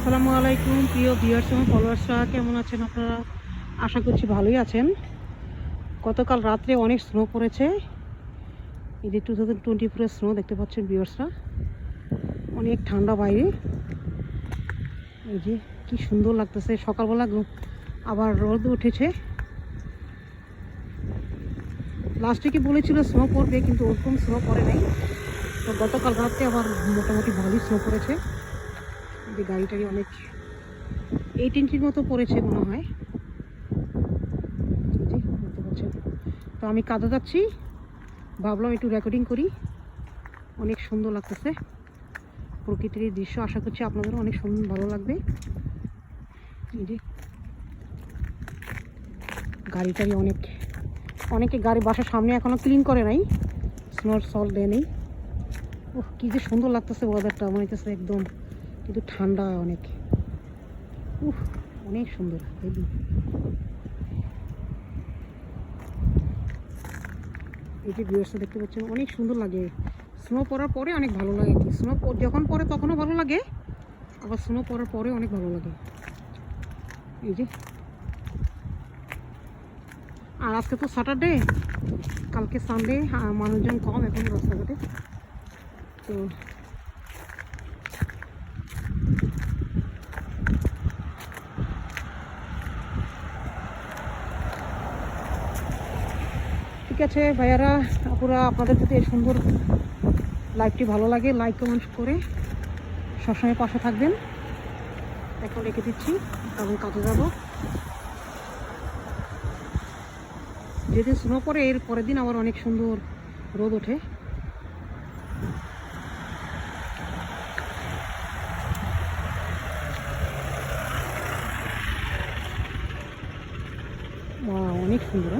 আসসালামু আলাইকুম প্রিয় ভিউয়ার্স এবং ফলোয়ার্সরা, কেমন আছেন আপনারা? আশা করছি ভালোই আছেন। গতকাল রাত্রে অনেক স্নো পড়েছে। এই যে 2024 স্নো দেখতে পাচ্ছেন ভিউয়ার্সরা, অনেক ঠান্ডা বাইরে। এই যে কি সুন্দর লাগতেছে, সকালবেলা আবার রোদ উঠেছে। লাস্টে কি বলেছিল স্নো পড়বে, কিন্তু ওরকম স্নো পড়ে নাই। তো গতকাল রাত্রে আবার মোটামুটি ভালোই স্নো পড়েছে। যে গাড়িটারি অনেক 8 ইঞ্চির মতো পড়েছে মনে হয়। দেখতে পাচ্ছেন। তো আমি কাজে যাচ্ছি, ভাবলাম একটু রেকর্ডিং করি। অনেক সুন্দর লাগতেছে প্রকৃতির এই দৃশ্য, আশা করছি আপনাদেরও অনেক সুন্দর ভালো লাগবে। এই যে গাড়িটারি অনেকে গাড়ি বাসার সামনে এখনো ক্লিন করে নাই, স্নোর সল্ট দেয় নেই। ও কি যে সুন্দর লাগতেছে ওয়েদারটা, মনে হচ্ছে একদম, কিন্তু ঠান্ডা অনেক। অনেক সুন্দর। এই যে ভিউয়ার্সটা দেখতে পাচ্ছেন, অনেক সুন্দর লাগে। স্নো পড়ার পরে অনেক ভালো লাগে। কি স্নো যখন পড়ে তখনও ভালো লাগে, আবার স্নো পড়ার পরে অনেক ভালো লাগে। এই যে, আর আজকে তো স্যাটারডে, কালকে সানডে, মানুষজন কম এখন রাস্তাঘাটে। তো ঠিক আছে ভাইয়ারা, আপুরা, আপনাদের যদি এই সুন্দর লাইভটি ভালো লাগে লাইক কমেন্ট করে সবসময় পাশে থাকবেন। এখন রেখে দিচ্ছি, তখন কাজে যাবো। যেদিন স্নো পড়ে এর পরের দিন আবার অনেক সুন্দর রোদ ওঠে। অনেক সুন্দর।